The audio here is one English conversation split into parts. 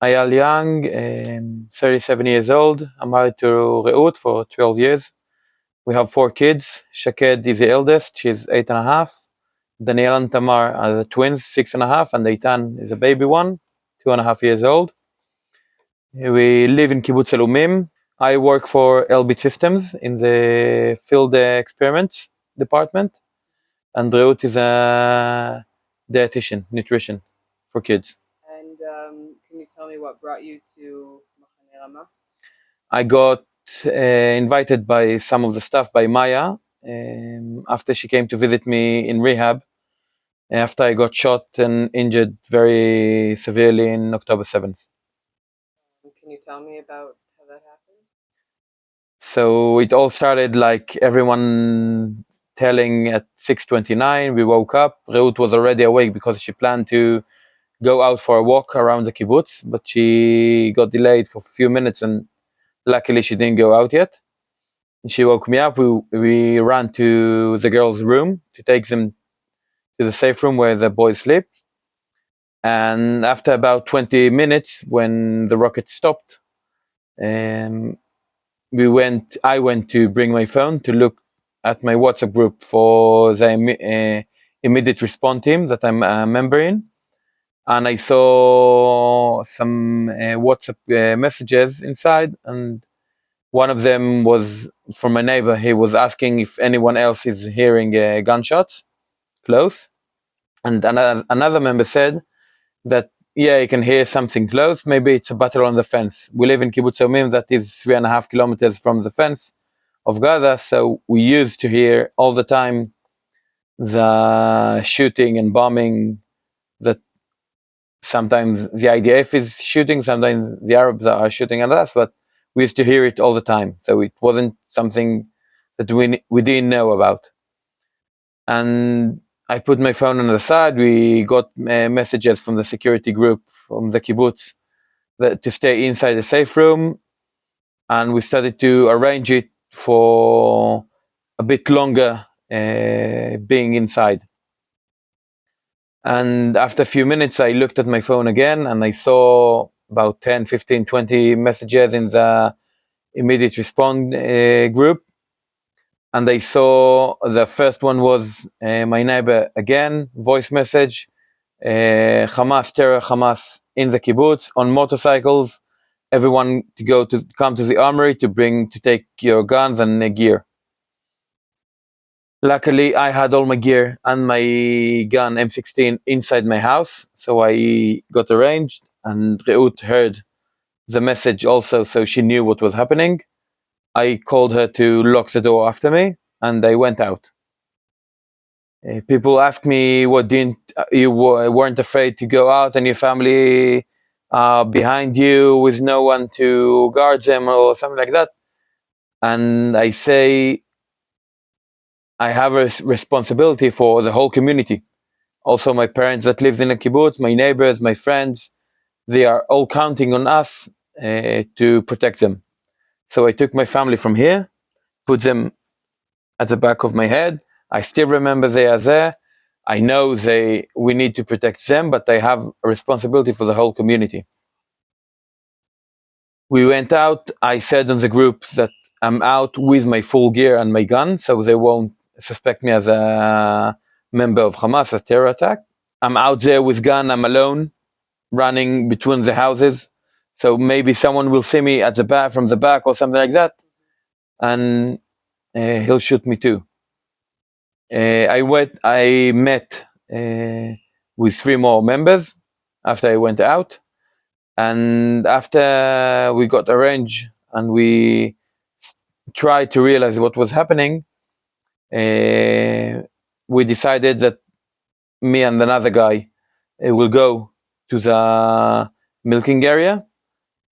Ayal Young, 37 years old. I'm married to Reut for 12 years. We have 4 kids. Shaked is the eldest. She's 8.5. Daniel and Tamar are the twins, 6.5, and Eitan is a baby one, 2.5 years old. We live in Kibbutz Elumim. I work for Elbit Systems in the field experiments department, and Reut is a dietitian, nutrition for kids. And can you tell me what brought you to Machane Ramah? I got invited by some of the staff, by Maya, after she came to visit me in rehab, after I got shot and injured very severely in October 7th. Can you tell me about how that happened? So it all started like everyone telling at 6:29. We woke up. Reut was already awake because she planned to go out for a walk around the kibbutz, but she got delayed for a few minutes, and luckily she didn't go out yet. She woke me up. We ran to the girls' room to take them to the safe room where the boys sleep. And after about 20 minutes, when the rocket stopped, um, I went to bring my phone to look at my WhatsApp group for the immediate response team that I'm a member in. And I saw some WhatsApp messages inside, and one of them was from my neighbor. He was asking if anyone else is hearing gunshots close. And another member said that, yeah, you can hear something close. Maybe it's a battle on the fence. We live in Kibbutz Omim, that is 3.5 kilometers from the fence of Gaza. So we used to hear all the time the shooting and bombing, that sometimes the IDF is shooting, sometimes the Arabs are shooting at us, but we used to hear it all the time. So it wasn't something that we didn't know about. And I put my phone on the side. We got messages from the security group from the kibbutz to stay inside the safe room, and we started to arrange it for a bit longer being inside. And after a few minutes, I looked at my phone again, and I saw about 10, 15, 20 messages in the immediate response group. And I saw the first one was my neighbor again, voice message, Hamas, terror Hamas in the kibbutz on motorcycles. Everyone to come to the armory to take your guns and gear. Luckily, I had all my gear and my gun M16 inside my house, so I got arranged. And Reut heard the message also, so she knew what was happening. I called her to lock the door after me, and I went out. People ask me, "What didn't you weren't afraid to go out, and your family behind you with no one to guard them or something like that?" And I say, I have a responsibility for the whole community. Also, my parents that live in a kibbutz, my neighbors, my friends, they are all counting on us to protect them. So I took my family from here, put them at the back of my head. I still remember they are there. I know we need to protect them, but I have a responsibility for the whole community. We went out. I said on the group that I'm out with my full gear and my gun, so they won't suspect me as a member of Hamas, a terror attack. I'm out there with gun. I'm alone, running between the houses. So maybe someone will see me at the back, from the back or something like that, and he'll shoot me too. I met with 3 more members after I went out, and after we got arranged and we tried to realize what was happening, we decided that me and another guy will go to the milking area,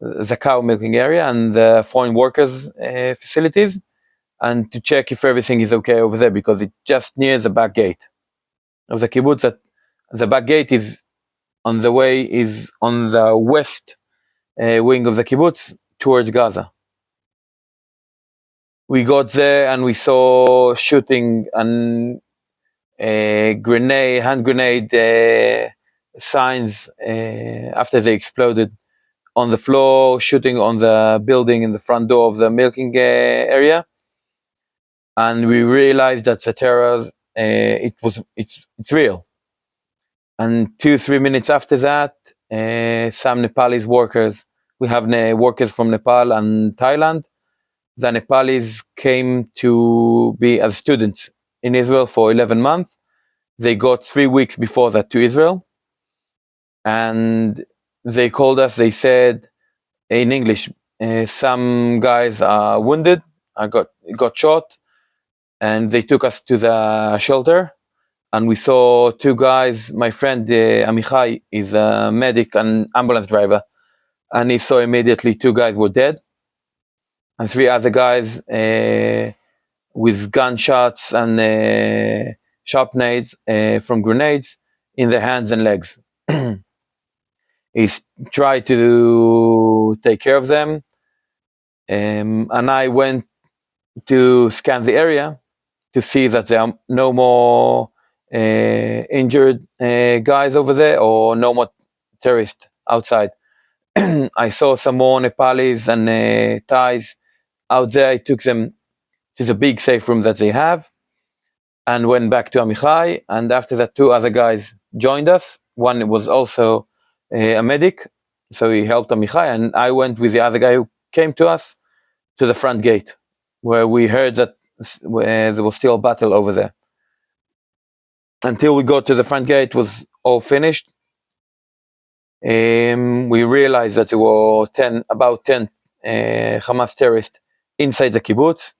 the cow milking area, and the foreign workers facilities, and to check if everything is okay over there, because it's just near the back gate of the kibbutz. That the back gate is on the west wing of the kibbutz towards Gaza. We got there and we saw shooting and hand grenade signs after they exploded. on the floor, shooting on the building in the front door of the milking area. And we realized that the terror, it's real. And 2-3 minutes after that, some Nepalese workers, we have workers from Nepal and Thailand. The Nepalis came to be as students in Israel for 11 months. They got 3 weeks before that to Israel. And they called us, they said in English, some guys are wounded, got shot, and they took us to the shelter. And we saw 2 guys. My friend Amichai is a medic and ambulance driver, and he saw immediately 2 guys were dead, and 3 other guys with gunshots and sharpnades from grenades in their hands and legs. He tried to take care of them, and I went to scan the area to see that there are no more injured guys over there or no more terrorists outside. I saw some more Nepalis and Thais out there. I took them to the big safe room that they have and went back to Amichai. And after that, 2 other guys joined us. One was also a medic, so he helped Amichai. And I went with the other guy who came to us to the front gate, where we heard that there was still a battle over there. Until we got to the front gate, was all finished. We realized that there were about 10 Hamas terrorists inside the kibbutz.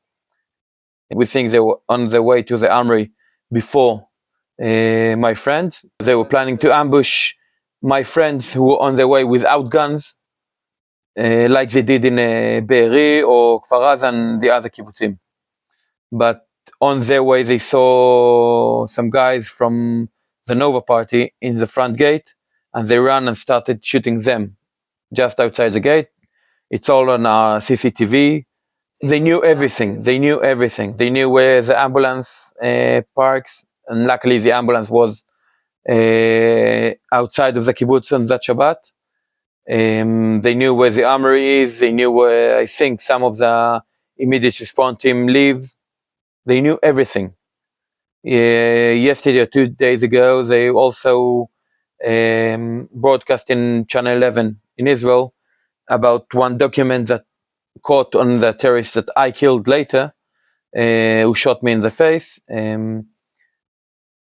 We think they were on their way to the armory before my friends. They were planning to ambush my friends who were on their way without guns, like they did in Be'eri or Kfar Aza and the other kibbutzim. But on their way, they saw some guys from the Nova party in the front gate, and they ran and started shooting them just outside the gate. It's all on our CCTV. They knew everything. They knew everything. They knew where the ambulance parks, and luckily the ambulance was outside of the kibbutz on that Shabbat. They knew where the armory is. They knew where, I think, some of the immediate response team live. They knew everything. Yesterday or 2 days ago, they also broadcast in Channel 11 in Israel about one document that caught on the terrorist that I killed later, who shot me in the face.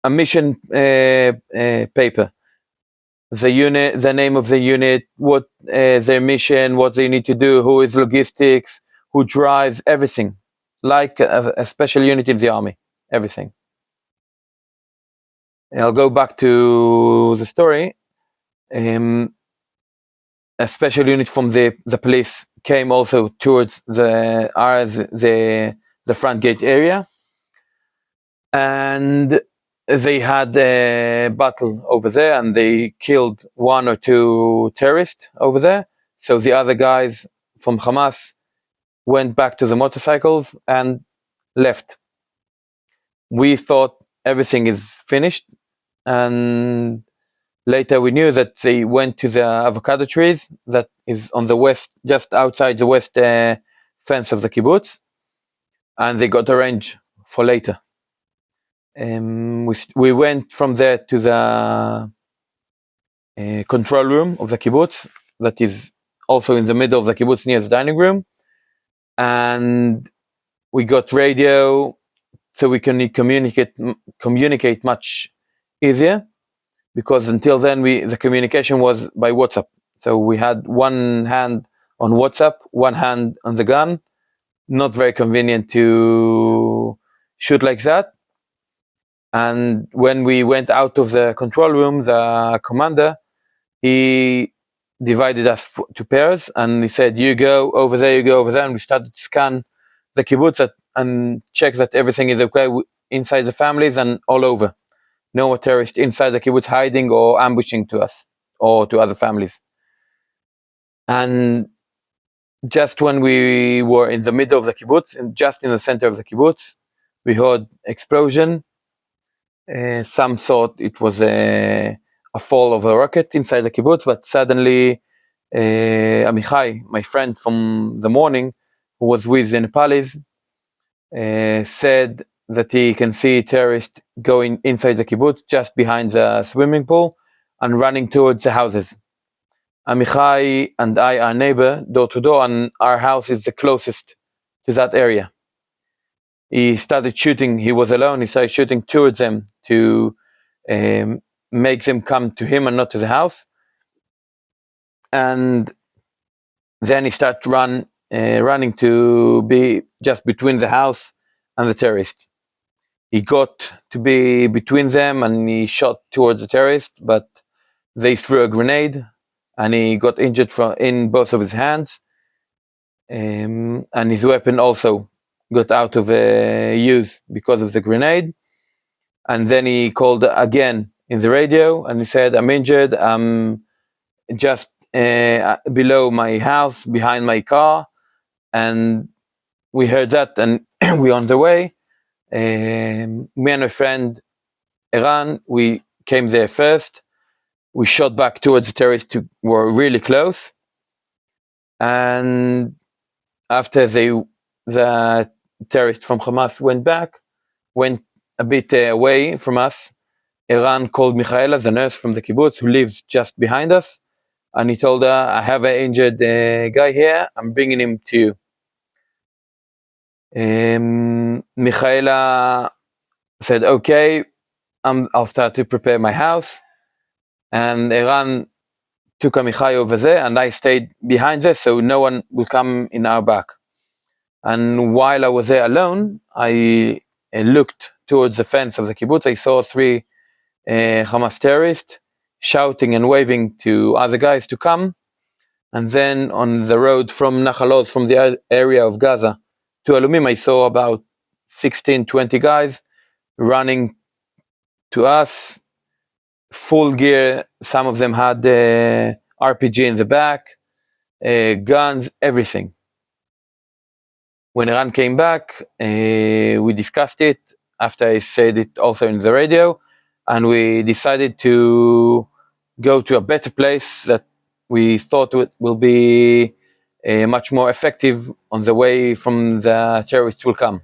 A mission paper. The unit, the name of the unit, what their mission, what they need to do, who is logistics, who drives, everything. Like a special unit in the army, everything. I'll go back to the story. A special unit from the police came also towards the front gate area, and they had a battle over there, and they killed 1 or 2 terrorists over there. So the other guys from Hamas went back to the motorcycles and left. We thought everything is finished, and later we knew that they went to the avocado trees that is on the west, just outside the west fence of the kibbutz, and they got arranged for later. We went from there to the control room of the kibbutz that is also in the middle of the kibbutz near the dining room, and we got radio so we can communicate much easier, because until then the communication was by WhatsApp. So we had one hand on WhatsApp, one hand on the gun. Not very convenient to shoot like that. And when we went out of the control room, the commander, he divided us to pairs, and he said, you go over there, you go over there. And we started to scan the kibbutz and check that everything is okay inside the families and all over. No more terrorists inside the kibbutz hiding or ambushing to us or to other families. And just when we were in the middle of the kibbutz, and just in the center of the kibbutz, we heard explosion. Some thought it was a fall of a rocket inside the kibbutz, but suddenly Amichai, my friend from the morning, who was with the Nepalis, said that he can see terrorists going inside the kibbutz, just behind the swimming pool, and running towards the houses. Amichai and I are neighbor, door to door, and our house is the closest to that area. He started shooting. He was alone. He started shooting towards them to make them come to him and not to the house. And then he started running to be just between the house and the terrorist. He got to be between them and he shot towards the terrorist, but they threw a grenade and he got injured in both of his hands. And his weapon also got out of use because of the grenade. And then he called again in the radio and he said, "I'm injured. I'm just below my house, behind my car." And we heard that and we on the way. Me and my friend Iran, we came there first. We shot back towards the terrorists who were really close. And after the terrorists from Hamas went a bit away from us, Iran called Michaela, the nurse from the kibbutz who lives just behind us, and he told her, "I have an injured guy here. I'm bringing him to you." Michaela said, "Okay, I'll start to prepare my house." And Iran took Amichai over there, and I stayed behind there, so no one will come in our back. And while I was there alone, I looked towards the fence of the kibbutz. I saw three Hamas terrorists shouting and waving to other guys to come. And then on the road from Nahal Oz, from the area of Gaza to Alumim, I saw about 16, 20 guys running to us, full gear. Some of them had RPG in the back, guns, everything. When Iran came back, we discussed it after I said it also in the radio, and we decided to go to a better place that we thought will be much more effective on the way from the terrorists will come.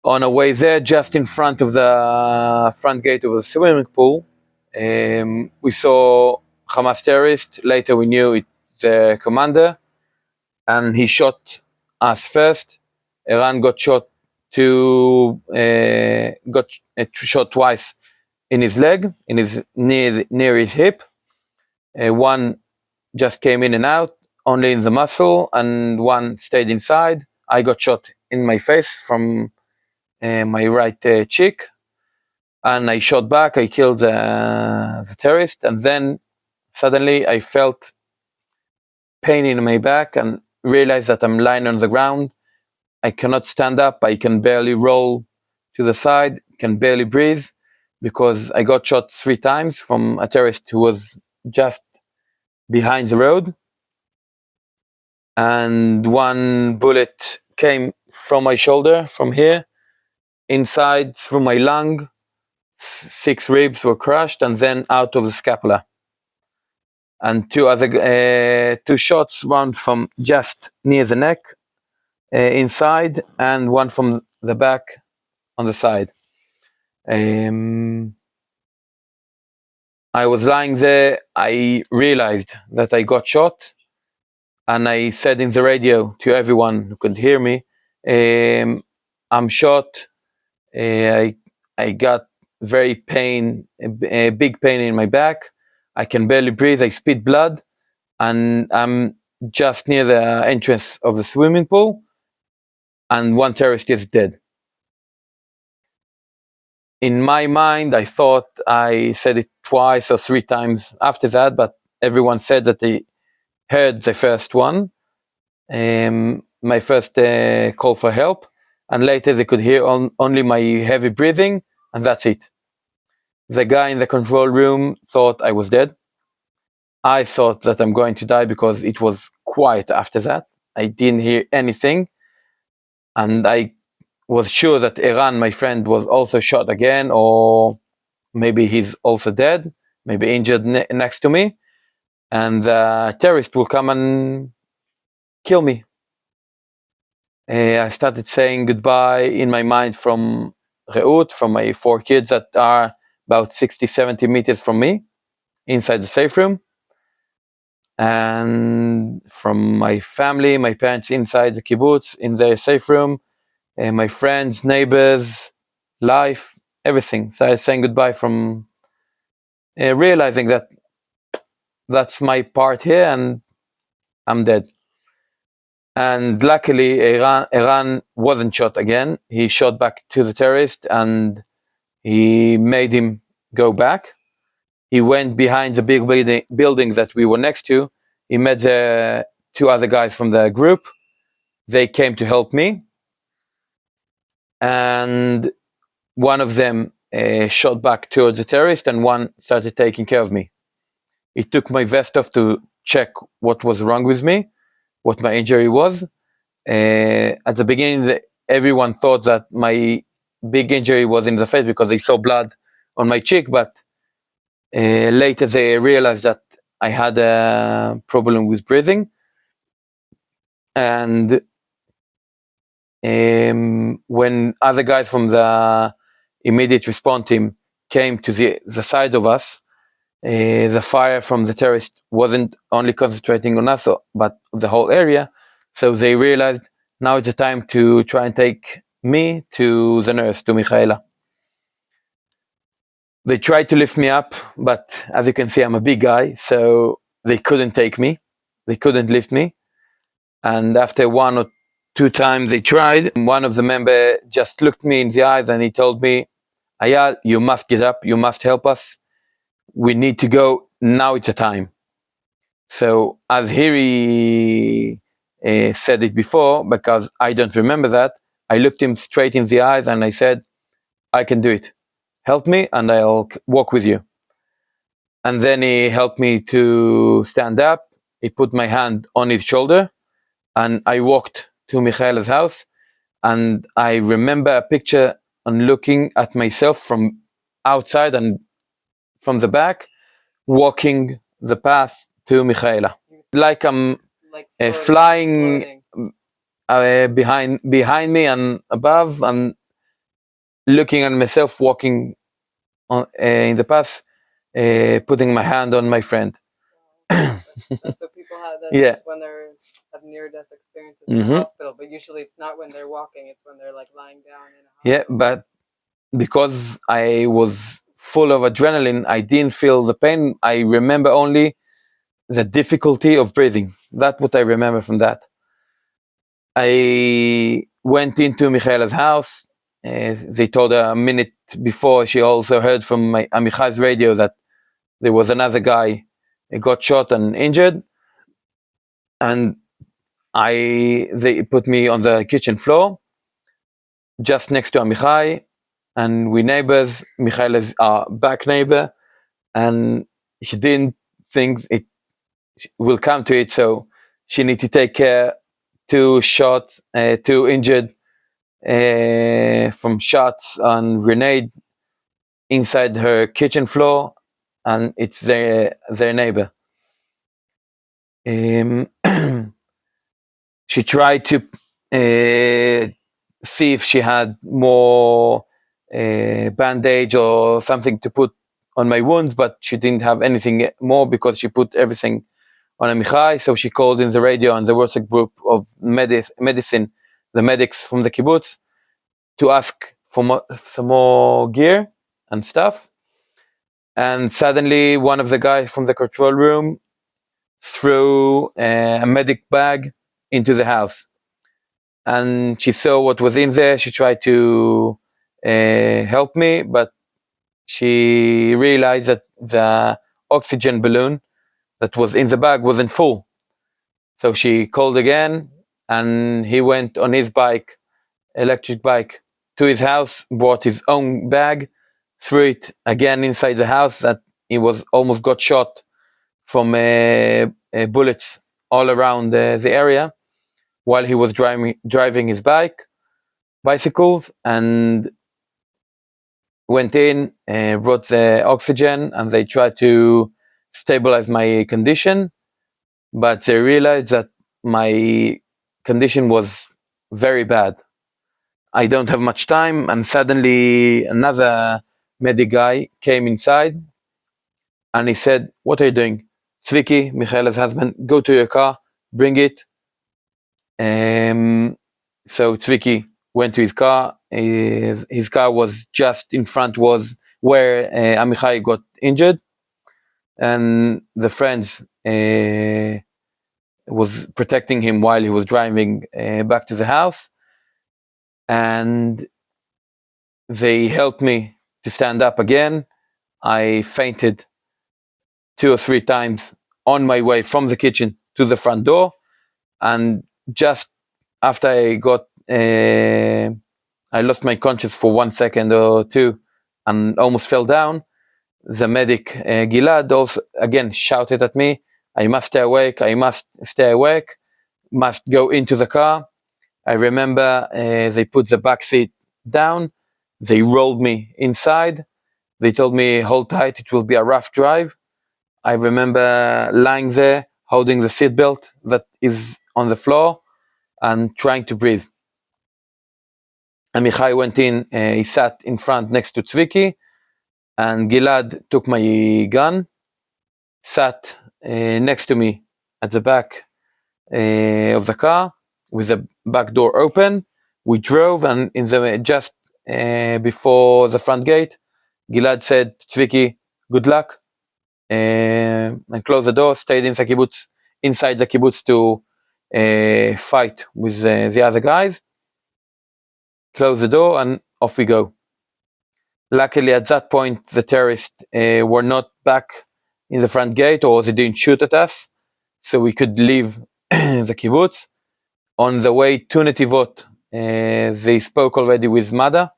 On our way there, just in front of the front gate of the swimming pool, we saw Hamas terrorist. Later we knew it's the commander, and he shot us first. Iran got shot shot twice in his leg, in his near his hip. One just came in and out, only in the muscle, and one stayed inside. I got shot in my face from my right cheek, and I shot back. I killed the terrorist, and then suddenly I felt pain in my back and realized that I'm lying on the ground. I cannot stand up. I can barely roll to the side, can barely breathe, because I got shot 3 times from a terrorist who was just behind the road. And one bullet came from my shoulder, from here, inside through my lung. 6 ribs were crushed, and then out of the scapula. And 2 shots, one from just near the neck, inside, and one from the back on the side. I was lying there. I realized that I got shot, and I said in the radio to everyone who could hear me, "I'm shot. I got very big pain in my back. I can barely breathe. I spit blood, and I'm just near the entrance of the swimming pool, and one terrorist is dead." In my mind, I thought I said it 2 or 3 times after that, but everyone said that they heard the first one, my first call for help, and later they could hear only my heavy breathing, and that's it. The guy in the control room thought I was dead. I thought that I'm going to die because it was quiet after that. I didn't hear anything, and I was sure that Iran, my friend, was also shot again, or maybe he's also dead, maybe injured next to me. and the terrorist will come and kill me. I started saying goodbye in my mind from Reut, from my 4 kids that are about 60, 70 meters from me, inside the safe room, and from my family, my parents inside the kibbutz, in their safe room, my friends, neighbors, life, everything. So I was saying goodbye from realizing that that's my part here and I'm dead. And luckily, Iran wasn't shot again. He shot back to the terrorist and he made him go back. He went behind the big building that we were next to. He met the 2 other guys from the group. They came to help me. And one of them shot back towards the terrorist and one started taking care of me. He took my vest off to check what was wrong with me, what my injury was. At the beginning, everyone thought that my big injury was in the face because they saw blood on my cheek, but later they realized that I had a problem with breathing. And when other guys from the immediate response team came to the side of us, the fire from the terrorist wasn't only concentrating on us, but the whole area. So they realized now it's the time to try and take me to the nurse, to Michaela. They tried to lift me up, but as you can see, I'm a big guy, so they couldn't take me. They couldn't lift me. And after 1 or 2 times they tried, one of the members just looked me in the eyes and he told me, Ayal, you must get up. You must help us. We need to go. Now it's the time. So as Hiri said it before, because I don't remember that, I looked him straight in the eyes and I said, I can do it. Help me and I'll walk with you. And then he helped me to stand up. He put my hand on his shoulder and I walked to Michaela's house. And I remember a picture on looking at myself from outside and from the back, walking the path to Michaela. Like I'm Like flying behind me and above, and looking at myself walking on, in the path, putting my hand on my friend. That's what people have. That's Yeah. when they're have near-death experiences in the hospital. But usually, it's not when they're walking; it's when they're like lying down in a hospital. Yeah, but because I was full of adrenaline, I didn't feel the pain. I remember only the difficulty of breathing. That's what I remember from that. I went into Michaela's house. They told her a minute before she also heard from Amichai's radio that there was another guy who got shot and injured. And they put me on the kitchen floor, just next to Amichai, and we neighbors. Michael is our back neighbor, and she didn't think it will come to it, so she need to take care. 2 shots, 2 injured from shots on grenade inside her kitchen floor, and it's their neighbor. She tried to see if she had more bandage or something to put on my wounds, but she didn't have anything more because she put everything on Amichai. So she called in the radio and the WhatsApp group of medicine, the medics from the kibbutz, to ask for some more gear and stuff. And suddenly one of the guys from the control room threw a medic bag into the house. And she saw what was in there. She tried to help me, but she realized that the oxygen balloon that was in the bag wasn't full. So she called again, and he went on his bike, electric bike, to his house, brought his own bag, threw it again inside the house. That he was almost got shot from bullets all around the area while he was driving his bicycles, and went in, brought the oxygen, and they tried to stabilize my condition, but they realized that my condition was very bad. I don't have much time, and suddenly another medic guy came inside, and he said, "What are you doing?" Tzviki, Michaela's husband, go to your car, bring it. So Tzviki went to his car. His car was just in front, was where Amichai got injured, and the friends was protecting him while he was driving back to the house, and they helped me to stand up again. I fainted 2 or 3 times on my way from the kitchen to the front door, and just after I lost my conscience for 1 second or two and almost fell down. The medic Gilad also again shouted at me, "I must stay awake, I must stay awake, must go into the car." I remember they put the back seat down, they rolled me inside, they told me, "Hold tight, it will be a rough drive." I remember lying there, holding the seatbelt that is on the floor and trying to breathe. Amichai went in, he sat in front next to Tzviki, and Gilad took my gun, sat next to me at the back of the car with the back door open. We drove, and just before the front gate, Gilad said, "Tzviki, good luck," and closed the door, stayed inside the kibbutz to fight with the other guys, closed the door, and off we go. Luckily, at that point, the terrorists were not back in the front gate, or they didn't shoot at us, so we could leave the kibbutz. On the way to Netivot, they spoke already with Mada,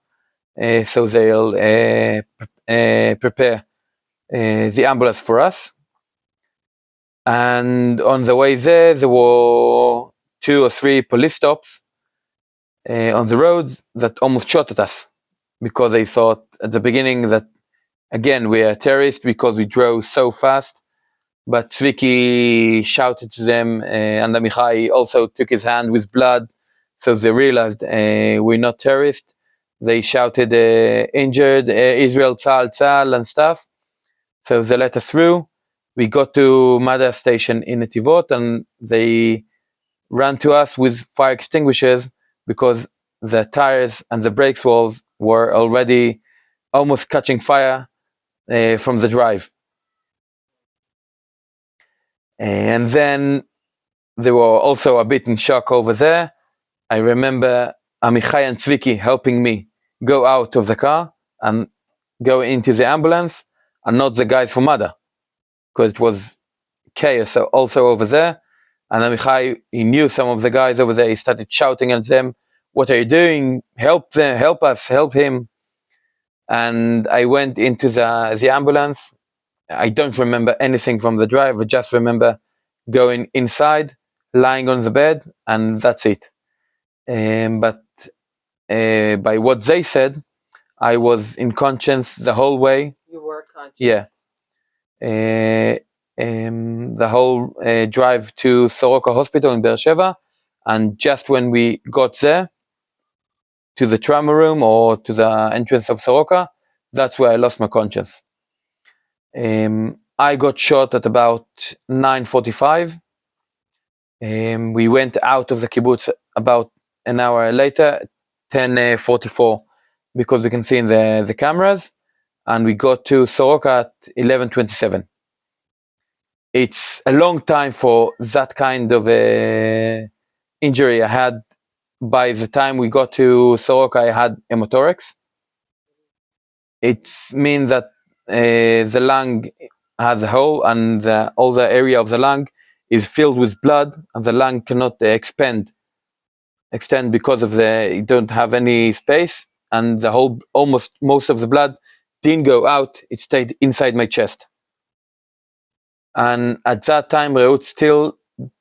so they'll prepare the ambulance for us. And on the way there were 2 or 3 police stops on the roads that almost shot at us, because they thought at the beginning that, again, we are terrorists because we drove so fast. But Tzviki shouted to them, and Amichai also took his hand with blood, so they realized we're not terrorists. They shouted injured, Israel, Tzal, Tzal, and stuff. So they let us through. We got to Mada station in Netivot, and they ran to us with fire extinguishers because the tires and the brakes walls were already almost catching fire from the drive. And then they were also a bit in shock over there. I remember Amichai and Tzviki helping me go out of the car and go into the ambulance, and not the guys from Mada, because it was chaos also over there. And Amichai, he knew some of the guys over there. He started shouting at them, "What are you doing? Help them! Help us! Help him!" And I went into the ambulance. I don't remember anything from the drive. I just remember going inside, lying on the bed, and that's it. But by what they said, I was in conscience the whole way. You were conscious. Yeah. The whole drive to Soroka Hospital in Beersheba, and just when we got there to the trauma room or to the entrance of Soroka, that's where I lost my conscience. I got shot at about 9:45. We went out of the kibbutz about an hour later, 10:44, because we can see in the cameras, and we got to Soroka at 11:27. It's a long time for that kind of injury I had. By the time we got to Soroka, I had hemothorax. It means that the lung has a hole, and all the area of the lung is filled with blood, and the lung cannot extend because of you don't have any space, and the whole most of the blood didn't go out. It stayed inside my chest. And at that time, Reut still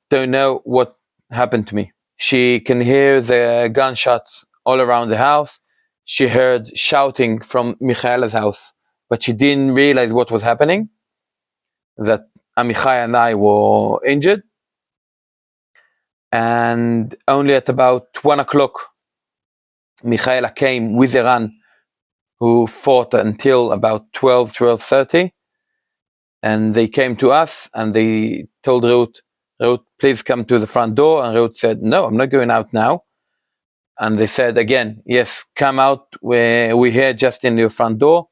don't know what happened to me. She can hear the gunshots all around the house. She heard shouting from Michaela's house, but she didn't realize what was happening. that Amichai and I were injured. And only at about 1 o'clock, Michaela came with Iran, who fought until about 12:30. And they came to us and they told Ruth, please come to the front door. And Ruth said, no, I'm not going out now. And they said again, yes, come out. We're here just in your front door.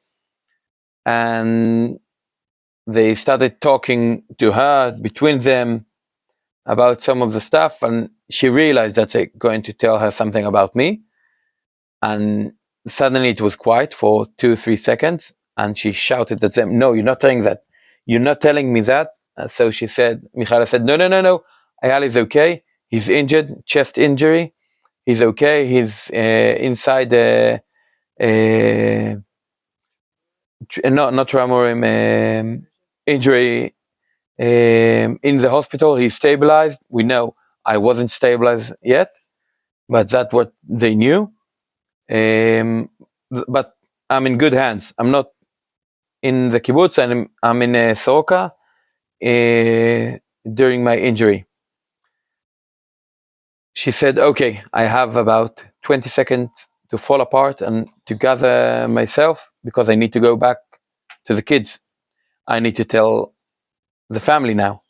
And they started talking to her between them about some of the stuff. And she realized that they're going to tell her something about me. And suddenly it was quiet for 2-3 seconds. And she shouted at them, no, you're not telling that. You're not telling me that. So she said, Michaela said, no. Ayal is okay. He's injured, chest injury. He's okay. He's inside not trauma injury in the hospital. He's stabilized. We know I wasn't stabilized yet, but that's what they knew. But I'm in good hands. I'm not in the kibbutz, and I'm in Soroka during my injury. She said, okay, I have about 20 seconds to fall apart and to gather myself because I need to go back to the kids. I need to tell the family now.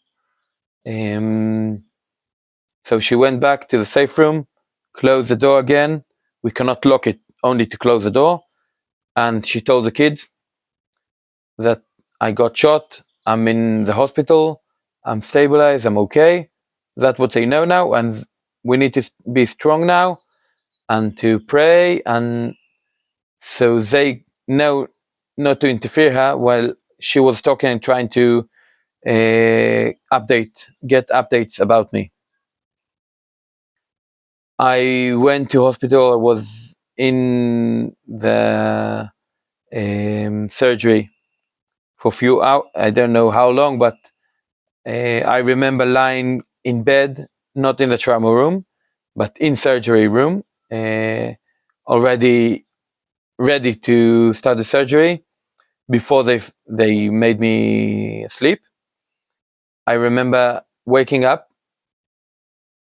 So she went back to the safe room, closed the door again. We cannot lock it, only to close the door. And she told the kids that I got shot. I'm in the hospital. I'm stabilized. I'm okay. That's what they know now. And we need to be strong now and to pray. And so they know not to interfere her while she was talking and trying to get updates about me. I went to hospital. I was in the surgery for a few hours. I don't know how long, but I remember lying in bed, not in the trauma room, but in surgery room, already ready to start the surgery before they made me sleep. I remember waking up,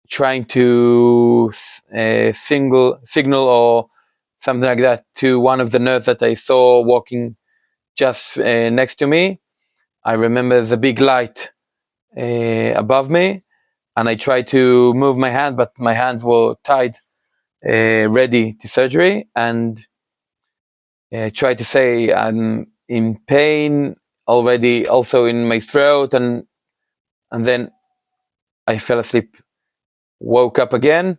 trying to signal or something like that to one of the nurses that I saw walking just next to me. I remember the big light above me, and I tried to move my hand, but my hands were tied, ready to surgery, and tried to say I'm in pain already, also in my throat, and then I fell asleep, woke up again.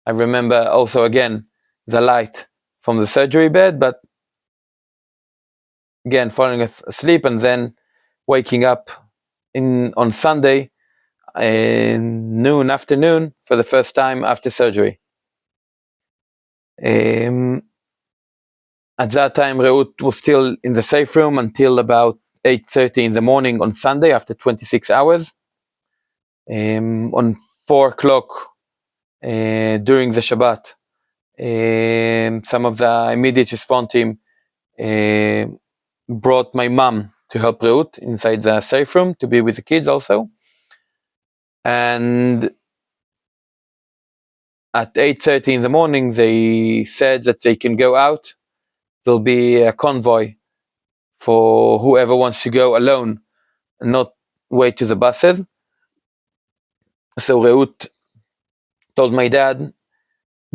I remember also again the light from the surgery bed, but again falling asleep, and then waking up on Sunday afternoon for the first time after surgery. At that time, Reut was still in the safe room until about 8:30 in the morning on Sunday after 26 hours. On 4 o'clock during the Shabbat, some of the immediate response team brought my mom to help Reut inside the safe room to be with the kids also. And at 8:30 in the morning, they said that they can go out. There'll be a convoy for whoever wants to go alone and not wait to the buses. So Reut told my dad,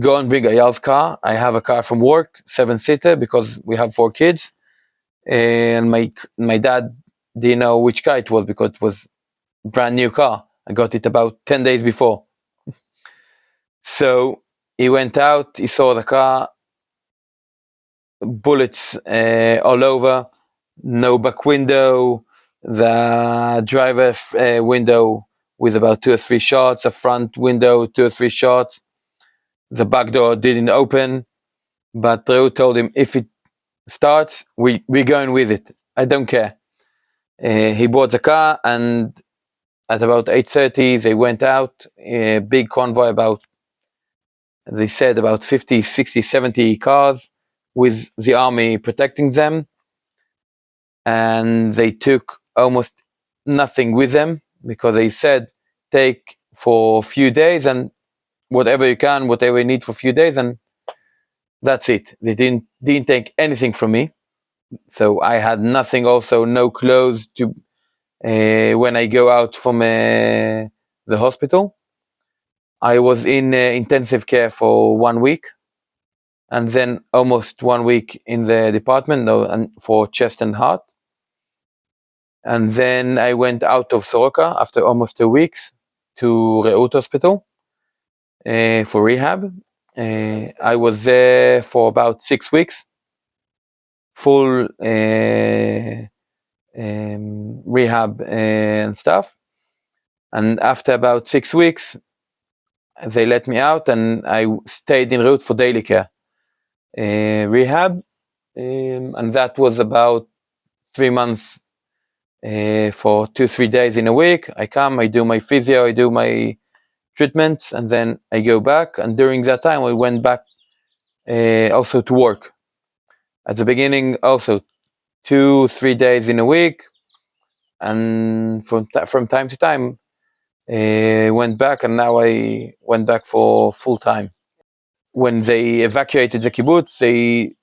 go and bring Ayal's car. I have a car from work, 7-seater, because we have 4 kids. And my dad didn't know which car it was because it was a brand new car. I got it about 10 days before. So he went out, he saw the car, bullets all over, no back window, the driver window with about 2 or 3 shots, a front window, 2 or 3 shots. The back door didn't open, but Reu told him, if it starts, we're going with it. I don't care. He bought the car, and at about 8:30, they went out, a big convoy, they said about 50, 60, 70 cars with the army protecting them. And they took almost nothing with them because they said take for a few days and whatever you can, whatever you need for a few days, and that's it. They didn't take anything from me, so I had nothing. Also, no clothes to when I go out from the hospital. I was in intensive care for 1 week, and then almost 1 week in the department, no, and for chest and heart. And then I went out of Soroka after almost 2 weeks to Reut Hospital for rehab. I was there for about 6 weeks, full rehab and stuff. And after about 6 weeks, they let me out, and I stayed in Reut for daily care rehab, and that was about 3 months. For 2-3 days in a week, I come, I do my physio, I do my treatments, and then I go back. And during that time, I went back also to work. At the beginning, also 2-3 days in a week, and from time to time, went back, and now I went back for full time. When they evacuated the kibbutz,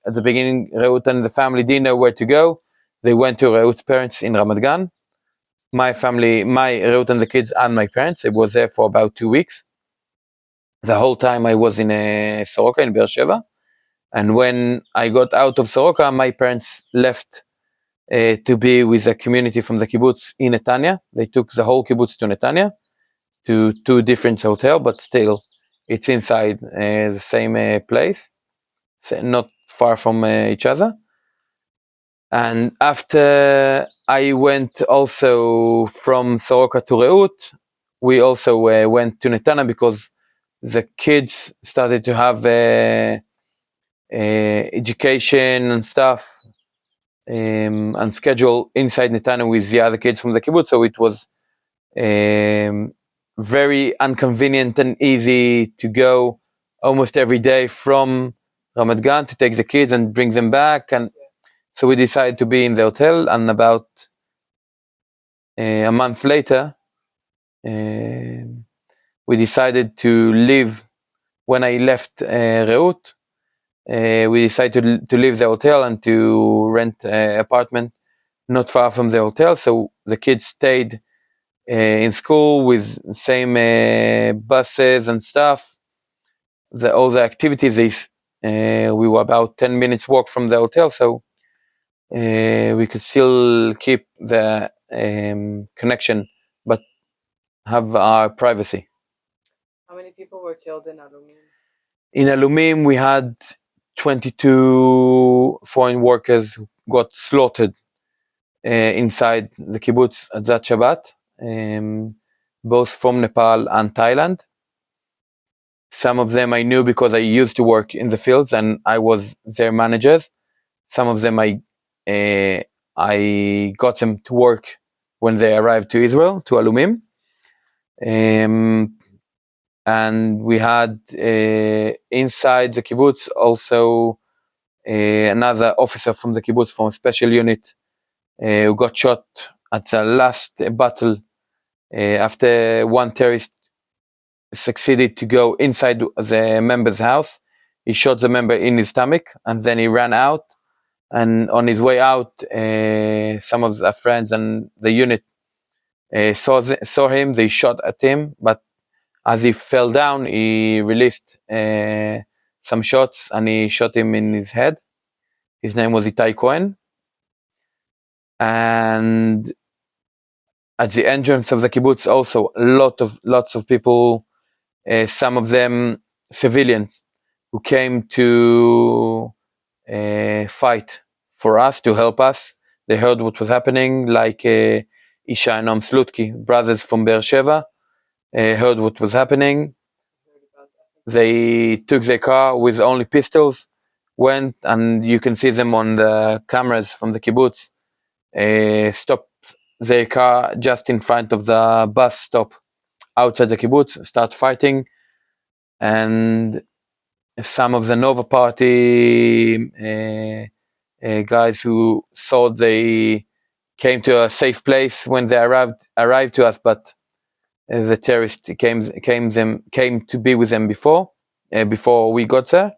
at the beginning, Reut and the family didn't know where to go. They went to Reut's parents in Ramat Gan. My family, Reut and the kids and my parents, I was there for about 2 weeks. The whole time I was in Soroka in Be'er Sheva. And when I got out of Soroka, my parents left to be with a community from the kibbutz in Netanya. They took the whole kibbutz to Netanya, to 2 different hotels, but still it's inside the same place, not far from each other. And after I went also from Soroka to Reut, we also went to Netanya because the kids started to have education and stuff, and schedule inside Netanya with the other kids from the kibbutz. So it was very inconvenient and easy to go almost every day from Ramat Gan to take the kids and bring them back. And so we decided to be in the hotel, and about a month later, we decided to leave. When I left Reut, we decided to leave the hotel and to rent an apartment not far from the hotel. So the kids stayed in school with same buses and stuff. All the activities, we were about 10 minutes walk from the hotel, so we could still keep the connection, but have our privacy. How many people were killed in Alumim? In Alumim, we had 22 foreign workers who got slaughtered inside the kibbutz at that Shabbat, both from Nepal and Thailand. Some of them I knew because I used to work in the fields and I was their manager. Some of them I got them to work when they arrived to Israel, to Alumim. And we had inside the kibbutz also another officer from the kibbutz from a special unit who got shot at the last battle after one terrorist succeeded to go inside the member's house. He shot the member in his stomach, and then he ran out. And on his way out, some of the friends and the unit saw him. They shot at him, but as he fell down, he released some shots, and he shot him in his head. His name was Itai Cohen. And at the entrance of the kibbutz, also lots of people, some of them civilians, who came to fight for us, to help us. They heard what was happening, like Isha and Om Slutki, brothers from Be'er Sheva, heard what was happening. They took their car with only pistols, went, and you can see them on the cameras from the kibbutz, stopped their car just in front of the bus stop outside the kibbutz, start fighting. And some of the Nova Party guys who thought they came to a safe place when they arrived to us, but the terrorists came to be with them before we got there.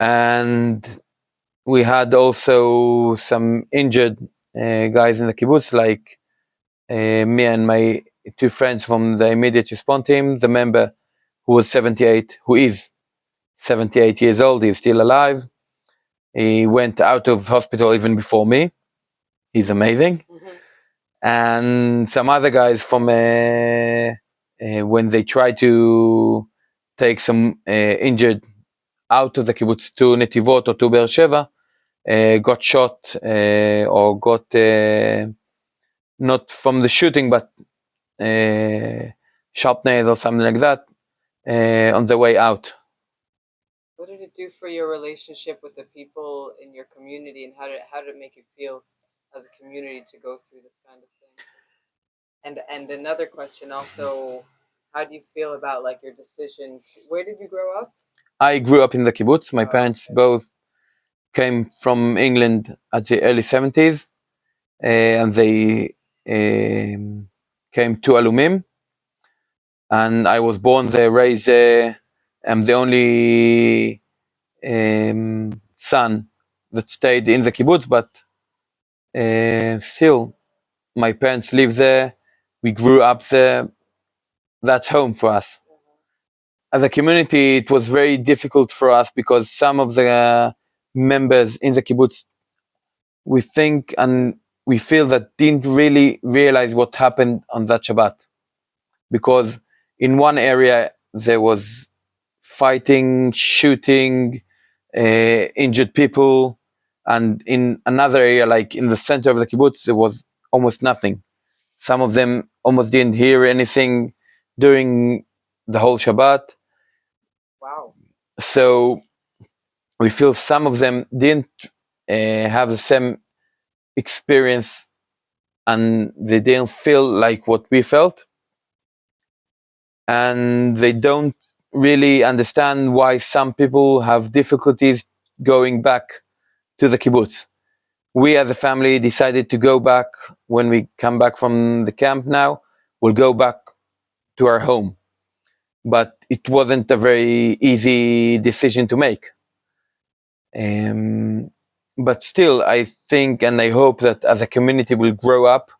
And we had also some injured guys in the kibbutz, like me and my two friends from the immediate response team. The member who is 78 years old, he's still alive. He went out of hospital even before me. He's amazing. And some other guys from when they tried to take some injured out of the kibbutz to Netivot or to Beersheva, got shot or got not from the shooting, but sharpness or something like that on the way out. What did it do for your relationship with the people in your community, and how did it make you feel as a community to go through this kind of thing? And another question also, how do you feel about like your decision where did you grow up? I grew up in the kibbutz. My parents both came from England at the early 70s, and they came to Alumim, and I was born there, raised there. I'm the only son that stayed in the kibbutz, but still, my parents live there. We grew up there. That's home for us. As a community, it was very difficult for us because some of the members in the kibbutz, we think and we feel that didn't really realize what happened on that Shabbat. Because in one area there was fighting, shooting, injured people, and in another area, like in the center of the kibbutz, there was almost nothing. Some of them almost didn't hear anything during the whole Shabbat. Wow. So we feel some of them didn't have the same experience, and they didn't feel like what we felt, and they don't really understand why some people have difficulties going back to the kibbutz. We as a family decided to go back. When we come back from the camp now, we'll go back to our home. But it wasn't a very easy decision to make. But still, I think and I hope that as a community we'll grow up,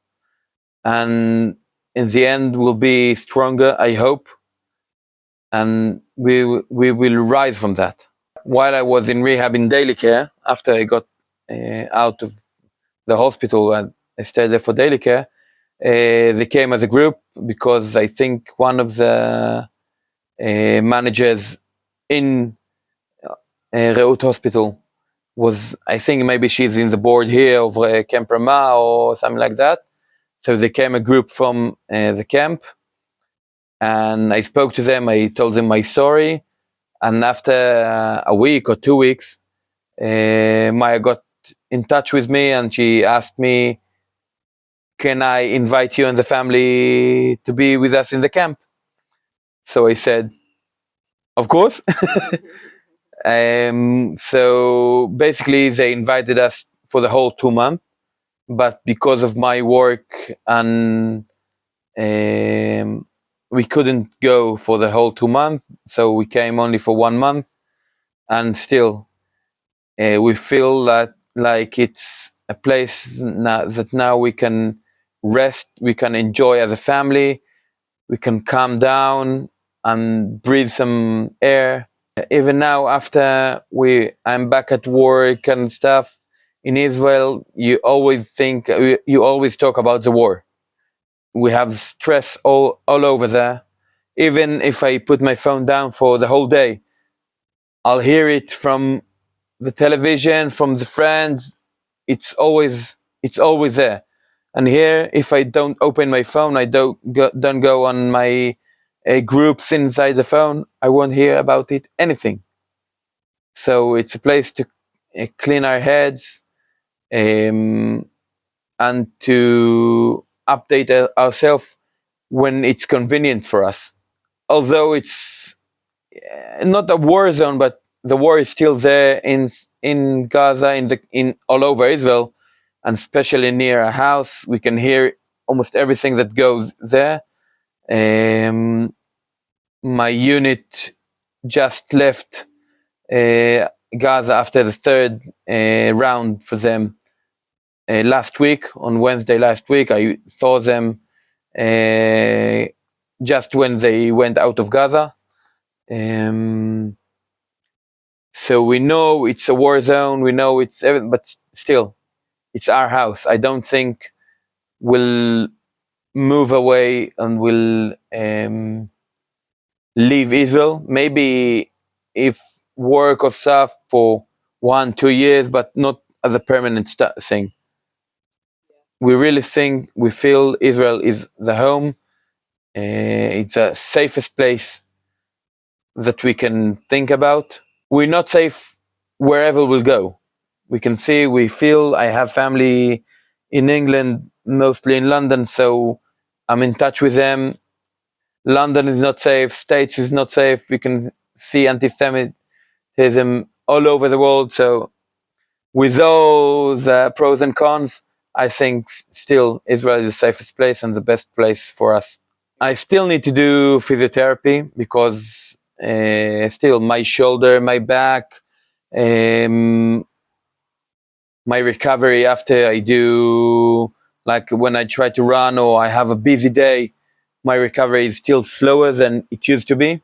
and in the end we'll be stronger, I hope, and we will rise from that. While I was in rehab in daily care, after I got out of the hospital and I stayed there for daily care, they came as a group because I think one of the managers in Reut Hospital was, I think maybe she's in the board here of Camp Ramah or something like that. So they came a group from the camp, and I spoke to them. I told them my story, and after a week or 2 weeks, Maya got in touch with me and she asked me, "Can I invite you and the family to be with us in the camp?" So I said, "Of course." So basically, they invited us for the whole 2 months, but because of my work and we couldn't go for the whole 2 months, so we came only for 1 month, and still we feel that like it's a place that now we can rest, we can enjoy as a family, we can calm down and breathe some air. Even now, after I'm back at work and stuff in Israel, you always talk about the war. We have stress all over there. Even if I put my phone down for the whole day, I'll hear it from the television, from the friends. It's always there. And here, if I don't open my phone, I don't go on my groups inside the phone, I won't hear about it, anything. So it's a place to clean our heads, and to update ourselves when it's convenient for us. Although it's not a war zone, but the war is still there in Gaza, in all over Israel, and especially near a house, we can hear almost everything that goes there. My unit just left Gaza after the third round for them last week, on Wednesday last week. I saw them just when they went out of Gaza. So we know it's a war zone, we know it's everything, but still, it's our house. I don't think we'll move away and we'll leave Israel. Maybe if work or stuff for 1-2 years, but not as a permanent thing. We really think, we feel Israel is the home. It's the safest place that we can think about. We're not safe wherever we'll go. We can see, we feel, I have family in England, mostly in London, so I'm in touch with them. London is not safe, States is not safe. We can see anti-Semitism all over the world. So with those pros and cons, I think still Israel is the safest place and the best place for us. I still need to do physiotherapy because still my shoulder, my back, um, my recovery after I do, like when I try to run or I have a busy day, my recovery is still slower than it used to be.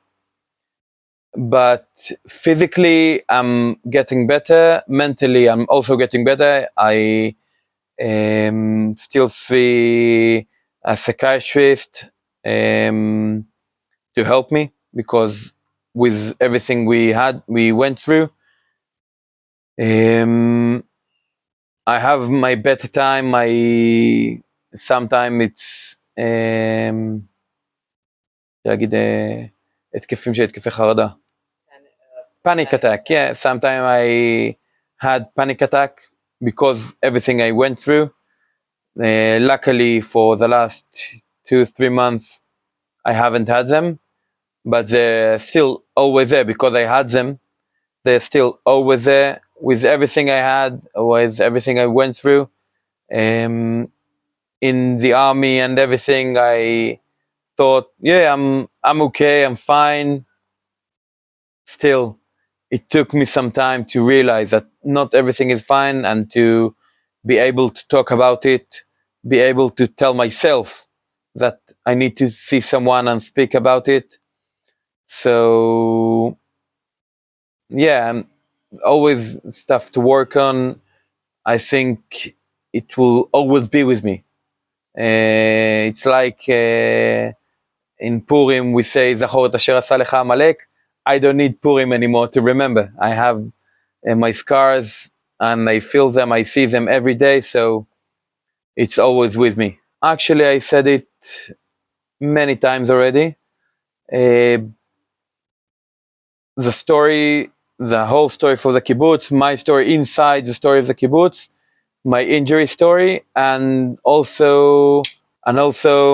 But physically, I'm getting better. Mentally, I'm also getting better. I still see a psychiatrist to help me because with everything we went through, I have my better time. Sometimes it's להגיד התקפים של התקפי חרדה. Panic attack, yeah. Sometimes I had panic attack because everything I went through. Luckily for the last 2-3 months, I haven't had them, but they're still always there because I had them. They're still always there with everything I had, with everything I went through. In the army and everything, I thought, yeah, I'm okay, I'm fine. Still, it took me some time to realize that not everything is fine and to be able to talk about it, be able to tell myself that I need to see someone and speak about it. So, yeah, always stuff to work on. I think it will always be with me. It's like in Purim we say, זכור את אשר עשה לך עמלק. I don't need Purim anymore to remember. I have my scars and I feel them, I see them every day, so it's always with me. Actually, I said it many times already. The story, the whole story for the kibbutz, my story inside the story of the kibbutz, my injury story, and also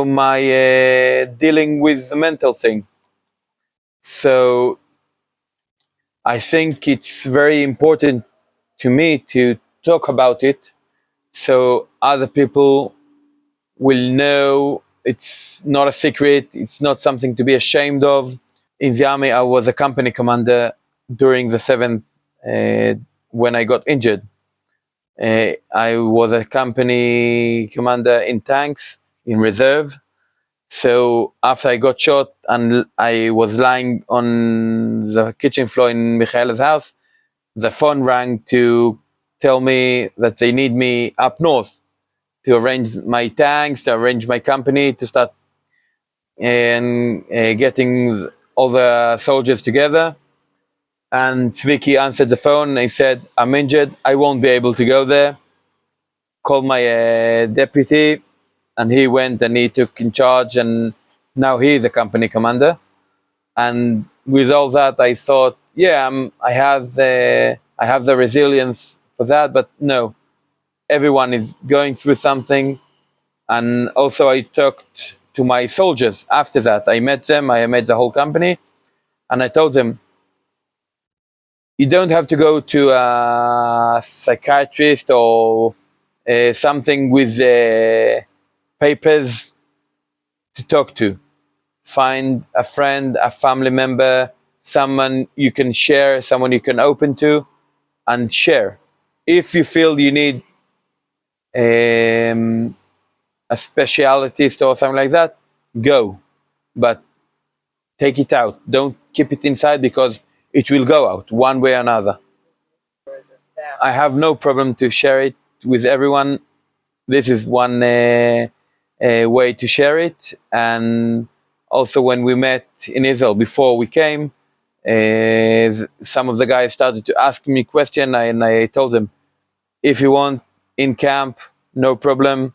my dealing with the mental thing. So I think it's very important to me to talk about it so other people will know it's not a secret, it's not something to be ashamed of. In the army, I was a company commander during the 7th when I got injured. I was a company commander in tanks, in reserve. So after I got shot and I was lying on the kitchen floor in Michaela's house, the phone rang to tell me that they need me up north to arrange my tanks, to arrange my company, to start and getting all the soldiers together. And Zviki answered the phone and he said, I'm injured, I won't be able to go there. Called my deputy and he went and he took in charge and now he is a company commander. And with all that, I thought, yeah, I have the resilience for that, but no, everyone is going through something. And also I talked to my soldiers after that. I met them, I met the whole company, and I told them, you don't have to go to a psychiatrist or something with papers to talk to. Find a friend, a family member, someone you can share, someone you can open to, and share. If you feel you need a specialist or something like that, go. But take it out. Don't keep it inside because it will go out one way or another. I have no problem to share it with everyone. This is one way to share it. And also, when we met in Israel before we came, some of the guys started to ask me questions, and I told them, if you want in camp, no problem.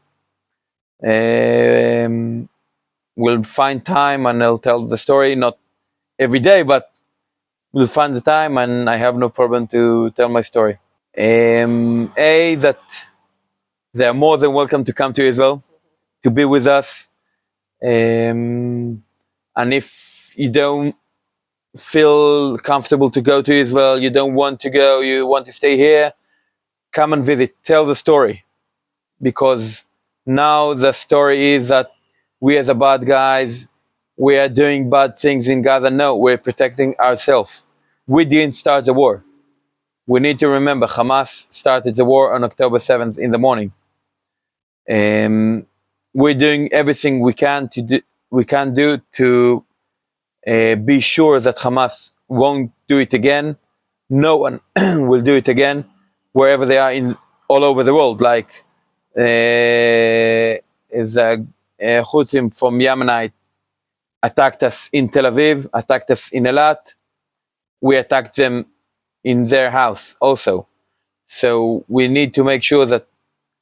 We'll find time and I'll tell the story, not every day, but we'll find the time and I have no problem to tell my story. That they're more than welcome to come to Israel, to be with us. And if you don't feel comfortable to go to Israel, you don't want to go, you want to stay here, come and visit, tell the story. Because now the story is that we as a bad guys, we are doing bad things in Gaza. No, we're protecting ourselves. We didn't start the war. We need to remember Hamas started the war on October 7th in the morning. We're doing everything we can do to be sure that Hamas won't do it again. No one will do it again, wherever they are in all over the world. Like is Houthim from Yemenite attacked us in Tel Aviv, attacked us in Eilat. We attacked them in their house also. So we need to make sure that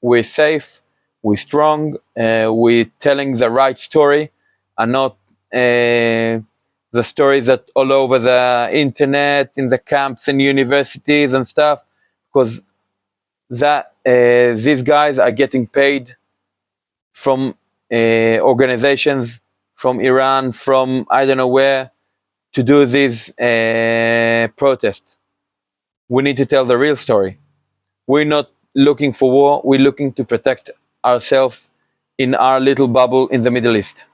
we're safe, we're strong, we're telling the right story, and not the stories that all over the internet, in the camps and universities and stuff, because that these guys are getting paid from organizations from Iran, from I don't know where, to do these protests. We need to tell the real story. We're not looking for war. We're looking to protect ourselves in our little bubble in the Middle East.